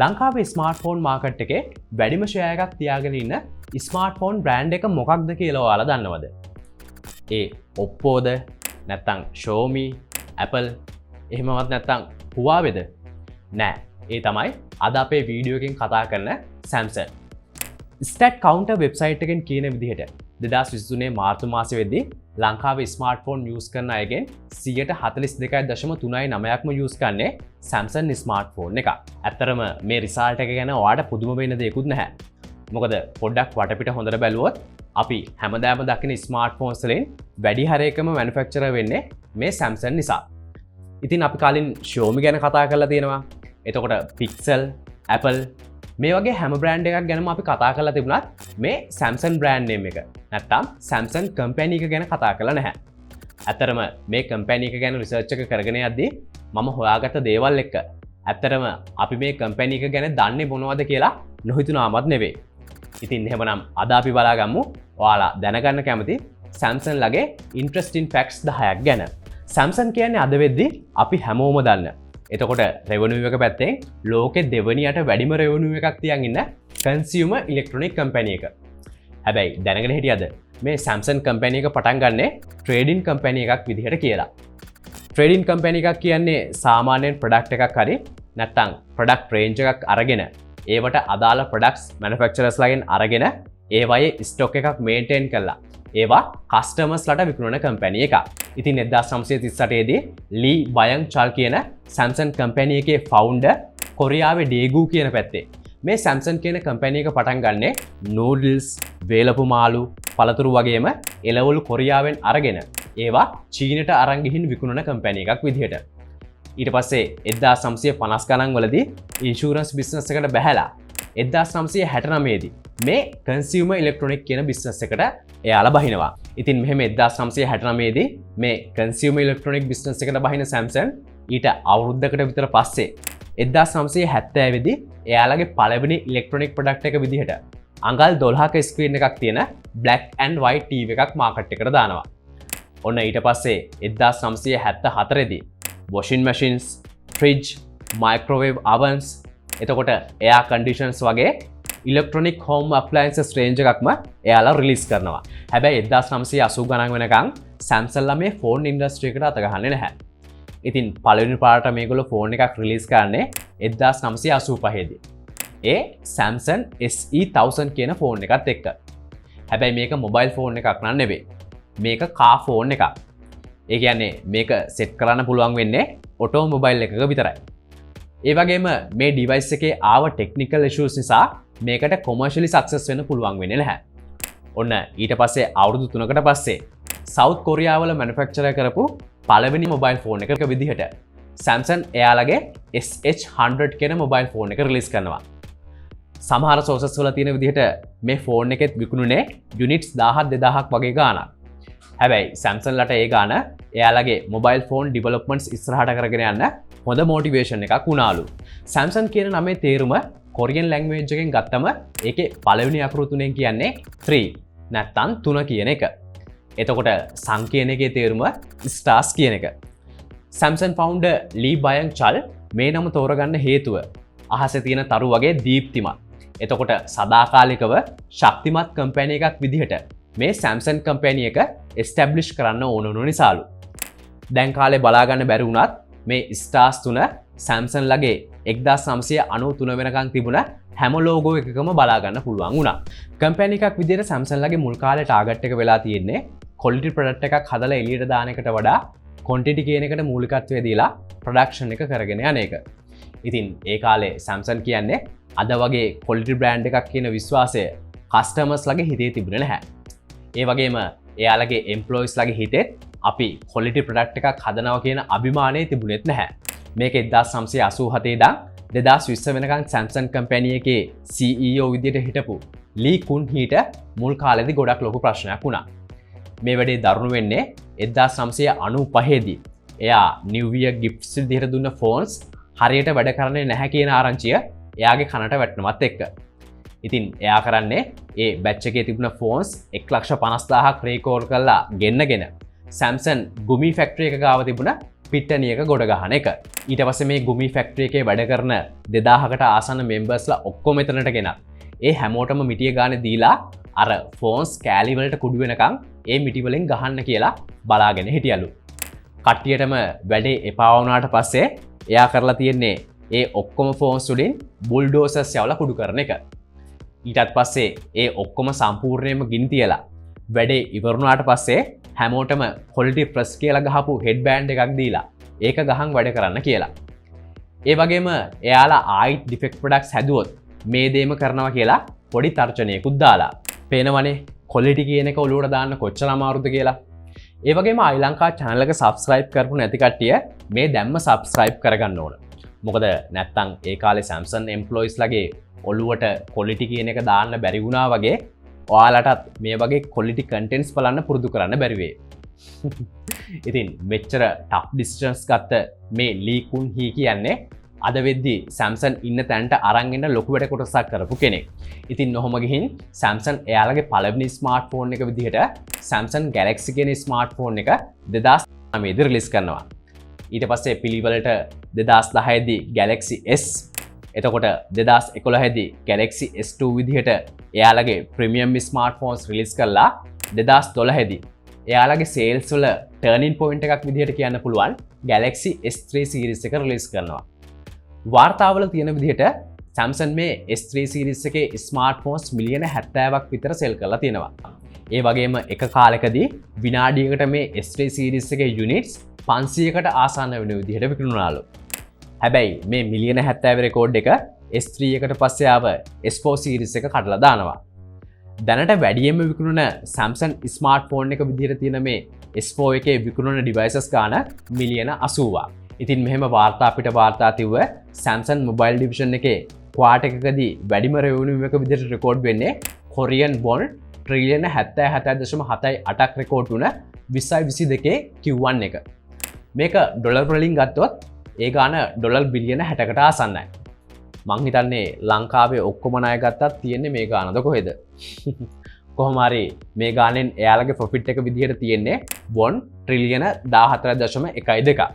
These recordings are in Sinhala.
ලංකාවේ ස්මාර්ට්ෆෝන් මාකට් එකේ වැඩිම ෂෙයා එකක් තියාගෙන ඉන්න ස්මාර්ට්ෆෝන් බ්‍රෑන්ඩ් එක මොකක්ද කියලා ඔයාලා දන්නවද? ඒ Oppoද නැත්නම් Xiaomi, Apple එහෙමවත් නැත්නම් Huaweiද? නෑ, ඒ තමයි අද අපේ වීඩියෝ එකෙන් කතා කරන Samsung. ස්ටැට් කවුන්ටර් වෙබ්සයිට් එකෙන් කියන විදිහට 2023 මාර්තු මාසෙ වෙද්දී ලංකාවේ ස්මාර්ට්ෆෝන් යූස් කරන අයගෙන් 42.39%ක්ම යූස් කරන්නේ Samsung ස්මාර්ට්ෆෝන් එක. ඇත්තරම මේ රිසල්ට් එක ගැන ඔයාලට පුදුම වෙන්න දෙයක්වත් නැහැ. මොකද පොඩ්ඩක් වටපිට හොඳට බැලුවොත් අපි හැමදාම දකින ස්මාර්ට්ෆෝන්ස් වලින් වැඩි හරයකම මැනුෆැක්චරර් වෙන්නේ මේ Samsung නිසා. ඉතින් අපි කලින් Xiaomi ගැන කතා කරලා තියෙනවා. එතකොට Pixel, Apple මේ වගේ හැම බ්‍රෑන්ඩ් එකක් ගැනම අපි කතා කරලා තිබුණත් මේ Samsung බ්‍රෑන්ඩ් නේම් එක නැත්තම් Samsung කම්පැනි එක ගැන කතා කරලා නැහැ. ඇත්තරම මේ කම්පැනි එක ගැන රිසර්ච් එක කරගෙන යද්දී මම හොයාගත්ත දේවල් එක්ක ඇත්තරම අපි මේ කම්පැනි එක ගැන දන්නේ මොනවද කියලා නොහිතුනාමත් නෙවෙයි. ඉතින් එහෙමනම් අද අපි බලාගමු ඔයාලා දැනගන්න කැමති Samsung ලගේ ඉන්ට්‍රස්ටිං ෆැක්ට්ස් 10ක් ගැන. Samsung කියන්නේ අද වෙද්දී අපි හැමෝම දන්න. එතකොට රෙවනිව් එක පැත්තෙන් ලෝකෙ දෙවනියට වැඩිම රෙවනිව් එකක් තියන් ඉන්න කන්සියුමර් ඉලෙක්ට්‍රොනික කම්පැනි එක. හැබැයි දැනගෙන හිටියද මේ Samsung කම්පැනි එක පටන් ගන්නේ ට්‍රේඩින් කම්පැනි එකක් විදිහට කියලා. ට්‍රේඩින් කම්පැනි එකක් කියන්නේ සාමාන්‍යයෙන් ප්‍රොඩක්ට් එකක් හරි නැත්නම් ප්‍රොඩක්ට් රේන්ජ් එකක් අරගෙන ඒවට අදාළ ප්‍රොඩක්ට්ස් මැනුෆැක්චරර්ස්ලාගෙන් අරගෙන ඒවයේ ස්ටොක් එකක් මේන්ටේන් කරලා ඒවා කස්ටමර්ස්ලාට විකුණන කම්පැනි එකක්. ඉතින් 1938 දී ලී බයන් චල් කියන Samsung කම්පැනි එකේ ෆවුන්ඩර් කොරියාවේ ඩේගු කියන පැත්තේ මේ Samsung කියන කම්පැනි එක පටන් ගන්නේ නූඩල්ස්, වේලපු මාළු, පළතුරු වගේම එළවලු කොරියාවෙන් අරගෙන ඒවා චීනට අරන් ගිහින් විකුණන කම්පැනි එකක් විදිහට. ඊට පස්සේ 1950 ගණන් වලදී ඉන්ෂුරන්ස් බිස්නස් එකට බැහැලා 1969 දී මේ කන්සියුමර් ඉලෙක්ට්‍රොනික කියන බිස්නස් එකට එයාලා බහිනවා. ඉතින් මෙහෙම 1969 දී මේ කන්සියුමර් ඉලෙක්ට්‍රොනික බිස්නස් එකට බහින Samsung ඊට අවුරුද්දකට විතර පස්සේ 1970 දී එයාලගේ පළවෙනි ඉලෙක්ට්‍රොනික ප්‍රොඩක්ට් එක විදිහට අඟල් 12ක ස්ක්‍රීන් එකක් තියෙන black and white TV එකක් මාකට් එකට දානවා. ඔන්න ඊට පස්සේ 1974 දී washing machines, fridge, microwave ovens, එතකොට air conditioners වගේ electronic home appliances range එකක්ම එයාලා රිලීස් කරනවා. හැබැයි 1980 ගණන් වෙනකන් Samsung ලා මේ ෆෝන් ඉන්ඩස්ට්‍රි එකට අත ගහන්නේ නැහැ. ඉතින් පළවෙනි පාරට මේගොල්ලෝ ෆෝන් එකක් රිලීස් කරන්නේ 1985 දී. ඒ Samsung SE1000 කියන ෆෝන් එකත් එක්ක. හැබැයි මේක මොබයිල් ෆෝන් එකක් නන් නෙවෙයි. මේක කා ෆෝන් එකක්. ඒ කියන්නේ මේක සෙට් කරන්න පුළුවන් වෙන්නේ ඔටෝමොබයිල් එකක විතරයි. ඒ වගේම මේ ඩිවයිස් එකේ ආව ටෙක්නිකල් ඉෂුස් නිසා මේකට කොමර්ෂියලි සක්සස් වෙන්න පුළුවන් වෙන්නේ නැහැ. ඔන්න ඊට පස්සේ අවුරුදු 3කට පස්සේ සවුත් කොරියාව වල මැනුෆැක්චරර් කරපු පළවෙනි මොබයිල් ෆෝන් එකක විදිහට Samsung එයාලගේ SH100 කියන මොබයිල් ෆෝන් එක රිලීස් කරනවා. සමහර සෝසස් වල තියෙන විදිහට මේ ෆෝන් එකෙත් විකුණුනේ යුනිට්ස් 1000-2000ක් වගේ ගාණක්. හැබැයි Samsung ලට ඒ ගාණ එයාලගේ මොබයිල් ෆෝන් ඩිවලොප්මන්ට්ස් ඉස්සරහට කරගෙන යන්න හොඳ මොටිවේෂන් එකක් වුණාලු. Samsung කියන නමේ තේරුම කොරියන් ලැන්ග්වේජ් එකෙන් ගත්තම ඒකේ පළවෙනි අකුරු තුනෙන් කියන්නේ 3 නැත්තම් 3 කියන එක. එතකොට සං කියන එකේ තේරුම ස්ටාර්ස් කියන එක. Samsung founder ලී බයන් චල් මේ නම තෝරගන්න හේතුව අහසේ තියෙන තරු වගේ දීප්තිමත්. එතකොට සදාකාලිකව ශක්තිමත් කම්පැනි එකක් විදිහට මේ Samsung කම්පැනි එක එස්ටැබ්ලිෂ් කරන්න ඕන නිසාලු. දැන් කාලේ බලාගන්න බැරි වුණත් මේ ස්ටාර්ස් 3 Samsung ලගේ 1993 වෙනකන් තිබුණ හැම ලෝගෝ එකකම බලාගන්න පුළුවන් වුණා. කම්පැනි එකක් විදිහට Samsung ලගේ මුල් කාලේ ටාගට් එක වෙලා තියෙන්නේ ක්වොලිටි ප්‍රොඩක්ට් එකක් හදලා එළියට දාන එකට වඩා ක්වොන්ටිටි කියන එකට මූලිකත්වය දීලා ප්‍රොඩක්ෂන් එක කරගෙන යන එක. ඉතින් ඒ කාලේ Samsung කියන්නේ අද වගේ ක්වොලිටි බ්‍රෑන්ඩ් එකක් කියන විශ්වාසය කස්ටමර්ස් ලගේ හිතේ තිබුණේ නැහැ. ඒ වගේම එයාලගේ එම්ප්ලොයිස් ලගේ හිතෙත් අපි ක්වොලිටි ප්‍රොඩක්ට් එකක් හදනවා කියන අභිමානය තිබුණෙත් නැහැ. මේක 1987 ඉඳන් 2020 වෙනකන් Samsung කම්පැනි එකේ CEO විදිහට හිටපු ලී කුන් හීට මුල් කාලෙදී ගොඩක් ලොකු ප්‍රශ්නයක් වුණා. මේ වැඩේ දරුණු වෙන්නේ 1995 දී. එයා නිව් ඉයර් ගිෆ්ට්ස් විදිහට දුන්න ෆෝන්ස් හරියට වැඩ කරන්නේ නැහැ කියන ආරංචිය එයාගේ කනට වැටෙනවත් එක්ක. ඉතින් එයා කරන්නේ ඒ බැච් එකේ තිබුණ ෆෝන්ස් 1,50,000ක් රේකෝඩ් කරලා ගෙන්නගෙන Samsung ගුමි ෆැක්ටරි එක ගාව තිබුණ පිට්ටනියක ගොඩ ගහන එක. ඊට පස්සේ මේ ගුමි ෆැක්ටරි එකේ වැඩ කරන 2000කට ආසන්න මෙම්බර්ස්ලා ඔක්කොම එතනට ගෙනත් ඒ හැමෝටම මිටිය ගානේ දීලා අර ෆෝන්ස් කෑලි වලට කුඩු වෙනකන් ඒ මිටි වලින් ගහන්න කියලා බලාගෙන හිටියලු. කට්ටියටම වැඩේ එපා වුණාට පස්සේ එයා කරලා තියෙන්නේ ඒ ඔක්කොම ෆෝන්ස් වලින් බුල්ඩෝසර්ස් යවලා කුඩු කරන එක. ඊටත් පස්සේ ඒ ඔක්කොම සම්පූර්ණයෙන්ම ගිනි තියලා වැඩේ ඉවරුණාට පස්සේ හැමෝටම quality press කියලා ගහපු headband එකක් දීලා ඒක ගහන් වැඩ කරන්න කියලා. ඒ වගේම එයාලා ආයිත් defect products හැදුවොත් මේ දේම කරනවා කියලා පොඩි තර්ජනයකුත් දාලා. පේනවනේ quality කියන එක ඔලුවට දාන්න කොච්චර අමාරුද කියලා. ඒ වගේම iLanka channel එක subscribe කරපු නැති කට්ටිය මේ දැම්ම subscribe කරගන්න ඕන. මොකද නැත්තම් ඒ කාලේ Samsung employees ලගේ ඔලුවට quality කියන එක දාන්න බැරි වුණා වගේ ඔයාලටත් මේ වගේ quality contents බලන්න පුරුදු කරන්න බැරි වෙයි. ඉතින් මෙච්චර tough decisions ගත්ත මේ ලී කුන් හී කියන්නේ අද වෙද්දී Samsung ඉන්න තැනට අරන් එන්න ලොකු වැඩ කොටසක් කරපු කෙනෙක්. ඉතින් නොහොම ගිහින් Samsung එයාලගේ පළවෙනි ස්මාර්ට්ෆෝන් එක විදිහට Samsung Galaxy කියන ස්මාර්ට්ෆෝන් එක 2009 දී රිලීස් කරනවා. ඊට පස්සේ පිළිවෙලට 2010 දී Galaxy S, එතකොට 2011 දී Galaxy S2 විදිහට එයාලගේ ප්‍රීමියම් ස්මාර්ට්ෆෝන්ස් රිලීස් කරලා 2012 දී එයාලගේ සේල්ස් වල ටර්නින් පොයින්ට් එකක් විදිහට කියන්න පුළුවන් Galaxy S3 series එක රිලීස් කරනවා. වාර්තාවල තියෙන විදිහට Samsung මේ S3 series එකේ ස්මාර්ට්ෆෝන්ස් මිලියන 70ක් විතර සෙල් කරලා තියෙනවා. ඒ වගේම එක කාලෙකදී විනාඩියකට මේ S3 series එකේ යුනිට්ස් 500කට ආසන්න වෙන විදිහට විකුණුනාලු. හැබැයි මේ මිලියන 70 රෙකෝඩ් එක S3 එකට පස්සේ ආව S4 series එක කඩලා දානවා. දැනට වැඩියෙන්ම විකුණන Samsung ස්මාර්ට්ෆෝන් එක විදිහට තියෙන මේ S4 එකේ විකුණන devices ගාන මිලියන 80ක්. ඉතින් මෙහෙම වාර්තා පිට වාර්තා තිව්ව Samsung mobile division එකේ ක්වාටර් එකකදී වැඩිම revenue එක විදිහට රෙකෝඩ් වෙන්නේ Korean won ට්‍රිලියන 77.78ක් රෙකෝඩ් වුණ 2022 Q1 එක. මේක ඩොලර් වලින් ගත්තොත් ඒ ගාන ඩොලර් බිලියන 60කට ආසන්නයි. මං හිතන්නේ ලංකාවේ ඔක්කොම ණය ගත්තත් තියෙන්නේ මේ ගානද කොහෙද? කොහොම හරි මේ ගානෙන් එයාලගේ ප්‍රොෆිට් එක විදිහට තියෙන්නේ won ට්‍රිලියන 14.12.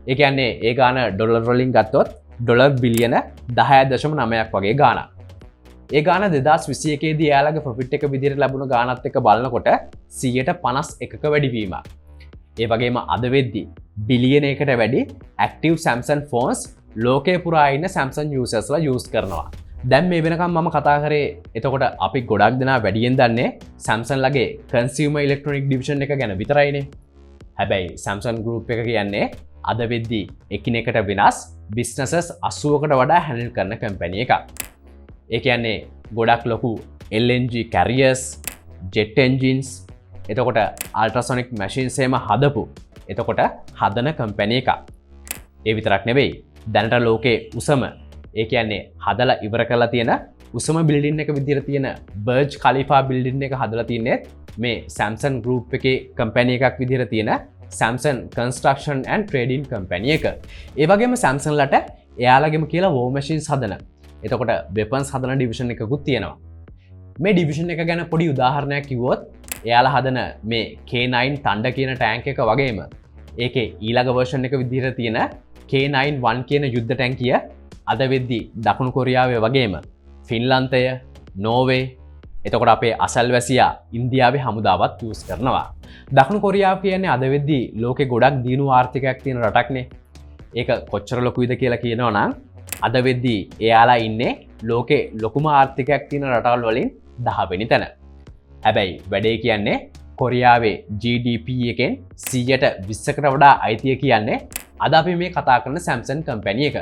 ඒ කියන්නේ ඒ ගාන ඩොලර් වලින් ගත්තොත් ඩොලර් බිලියන 10.9ක් වගේ ගානක්. ඒ ගාන 2021 දී එයාලගේ ප්‍රොෆිට් එක විදිහට ලැබුණ ගානත් එක්ක බලනකොට 151ක වැඩිවීමක්. ඒ වගේම අද වෙද්දී බිලියන 1කට වැඩි ඇක්ටිව් Samsung phones ලෝකේ පුරා ඉන්න Samsung users ලා use කරනවා. දැන් මේ වෙනකම් මම කතා කරේ එතකොට අපි ගොඩක් දෙනා වැඩියෙන් දන්නේ Samsung ලගේ consumer electronic division එක ගැන විතරයිනේ. හැබැයි Samsung group එක කියන්නේ අද වෙද්දී එකිනෙකට වෙනස් businesses 80කට වඩා handle කරන company එකක්. ඒ කියන්නේ ගොඩක් ලොකු LNG carriers, jet engines, එතකොට ultrasonic machines එහෙම හදපු එතකොට හදන company එකක්. ඒ විතරක් නෙවෙයි දැනට ලෝකේ උසම ඒ කියන්නේ හදලා ඉවර කරලා තියෙන උසම බිල්ඩින් එක විදිහට තියෙන Burj Khalifa බිල්ඩින් එක හදලා තින්නේ මේ Samsung group එකේ company එකක් විදිහට තියෙන Samsung Construction and Trading Company එක. ඒ වගේම Samsung ලට එයාලගෙම කියලා war machines හදන එතකොට weapons හදන division එකකුත් තියෙනවා. මේ division එක ගැන පොඩි උදාහරණයක් කිව්වොත් එයාලා හදන මේ K9 Thunder කියන ටැංක් එක වගේම ඒකේ ඊළඟ version එක විදිහට තියෙන K9-1 කියන යුද්ධ ටැංකිය අද වෙද්දී දකුණු කොරියාවේ වගේම ෆින්ලන්තය, නෝර්වේ, එතකොට අපේ අසල්වැසියා ඉන්දියාවේ හමුදාවත් යූස් කරනවා. දකුණු කොරියාව කියන්නේ අද වෙද්දී ලෝකේ ගොඩක් දියුණු ආර්ථිකයක් තියෙන රටක්නේ. ඒක කොච්චර ලොකුයිද කියලා කියනවා නම් අද වෙද්දී එයාලා ඉන්නේ ලෝකේ ලොකුම ආර්ථිකයක් තියෙන රටවල් වලින් 10 වෙනි තැන. හැබැයි වැඩේ කියන්නේ කොරියාවේ GDP එකෙන් 120කට වඩා අයිතිය කියන්නේ අද අපි මේ කතා කරන Samsung company එක.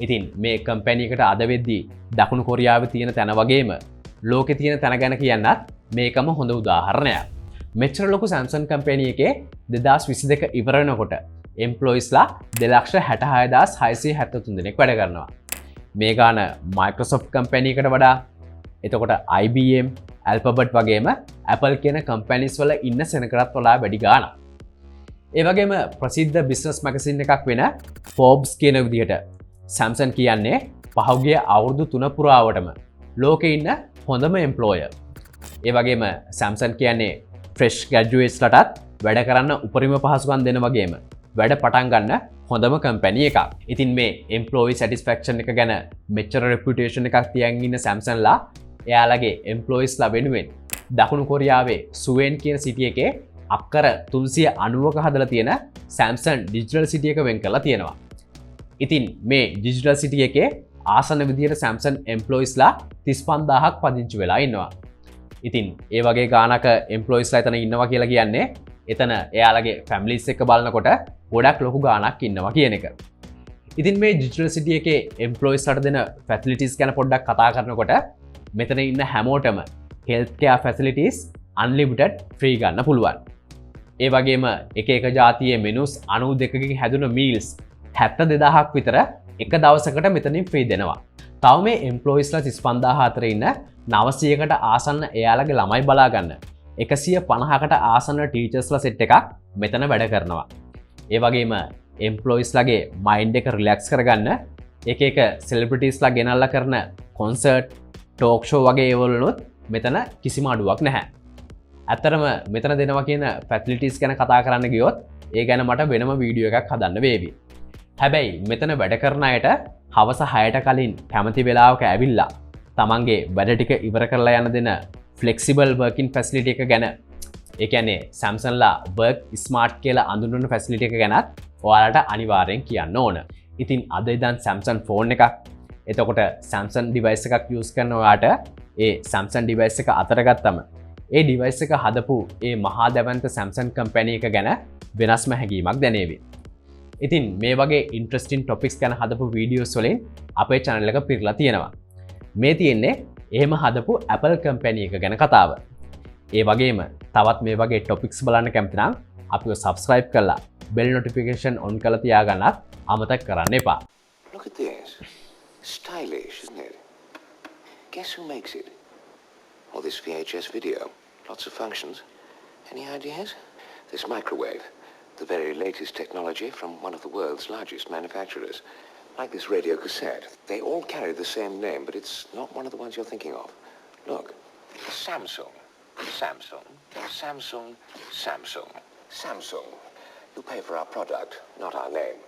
ඉතින් මේ company එකට අද වෙද්දී දකුණු කොරියාවේ තියෙන තැන වගේම ලෝකේ තියෙන තැන ගැන කියන්නත් මේකම හොඳ උදාහරණයක්. මෙච්චර ලොකු Samsung company එකේ 2022 ඉවර වෙනකොට employeesලා 2,66,673 දෙනෙක් වැඩ කරනවා. මේ ගාන Microsoft company එකට වඩා එතකොට IBM, Alphabet වගේම Apple කියන companies වල ඉන්න සෙනගටත් වඩා වැඩි ගානක්. ඒ වගේම ප්‍රසිද්ධ business magazine එකක් වෙන Forbes කියන විදිහට Samsung කියන්නේ පහුගිය අවුරුදු 3 පුරාවටම ලෝකේ ඉන්න හොඳම employer. ඒ වගේම Samsung කියන්නේ fresh graduates ලටත් වැඩ කරන්න උපරිම පහසුකම් දෙන වගේම වැඩ පටන් ගන්න හොඳම කම්පැනි එකක්. ඉතින් මේ employee satisfaction එක ගැන මෙච්චර reputation එකක් තියන් ඉන්න Samsung ලා එයාලගේ employees ලා වෙනුවෙන් දකුණු කොරියාවේ සුවෙන් කියන සිටි එකේ අක්කර 390ක හදලා තියෙන Samsung Digital City එක වෙන් කරලා තියෙනවා. ඉතින් මේ Digital City එකේ ආසන්න විදියට Samsung employees ලා 35000ක් පදිංචි වෙලා ඉන්නවා. ඉතින් ඒ වගේ ගානක employees ලා එතන ඉන්නවා කියලා කියන්නේ එතන එයාලගේ families එක්ක බලනකොට ගොඩක් ලොකු ගානක් ඉන්නවා කියන එක. ඉතින් මේ Digital City එකේ employees ලාට දෙන facilities ගැන පොඩ්ඩක් කතා කරනකොට මෙතන ඉන්න හැමෝටම healthcare facilities unlimited free ගන්න පුළුවන්. ඒ වගේම එක එක ජාතියේ menus 92කින් හැදුන meals 72000ක් විතර එක දවසකට මෙතනින් free දෙනවා. තව මේ employees ලා 35000 අතර ඉන්න 900කට ආසන්න එයාලගේ ළමයි බලා ගන්න 150කට ආසන්න ටීචර්ස් ලා සෙට් එකක් මෙතන වැඩ කරනවා. ඒ වගේම employees ලාගේ mind එක relax කරගන්න එක එක celebrities ලා ගෙනල්ලා කරන concert, talk show වගේ ඒවලුත් මෙතන කිසිම අඩුවක් නැහැ. ඇත්තටම මෙතන දෙනවා කියන facilities ගැන කතා කරන්න ගියොත් ඒ ගැන මට වෙනම වීඩියෝ එකක් හදන්න වේවි. හැබැයි මෙතන වැඩ කරන අයට හවස 6ට කලින් කැමති වෙලාවක ඇවිල්ලා තමන්ගේ වැඩ ටික ඉවර කරලා යන දෙන flexible working facility එක ගැන ඒ කියන්නේ Samsung ලා work smart කියලා අඳුන්වන facility එක ගැනත් ඔයාලට අනිවාර්යෙන් කියන්න ඕන. ඉතින් අද ඉඳන් Samsung phone එකක් එතකොට Samsung device එකක් use කරන ඔයාට ඒ Samsung device එක අතර ගත්තම ඒ device එක හදපු ඒ මහා දැවැන්ත Samsung company එක ගැන වෙනස්ම හැඟීමක් දැනේවි. ඉතින් මේ වගේ interesting topics ගැන හදපු videos වලින් අපේ channel එක පිරලා තියෙනවා. මේ තියෙන්නේ එහෙම හදපු Apple company එක ගැන කතාව. ඒ වගේම තවත් මේ වගේ topics බලන්න කැමති නම් අපිව subscribe කරලා bell notification on කරලා තියාගන්නත් අමතක කරන්න එපා. Look at this. Stylish, isn't it? Guess who makes it? Well, this VHS video. Lots of functions. Any ideas? This microwave. The very latest technology from one of the world's largest manufacturers. Like this radio cassette. They all carry the same name, but it's not one of the ones you're thinking of. Look. Samsung. Samsung. Samsung. Samsung. Samsung. You pay for our product, not our name.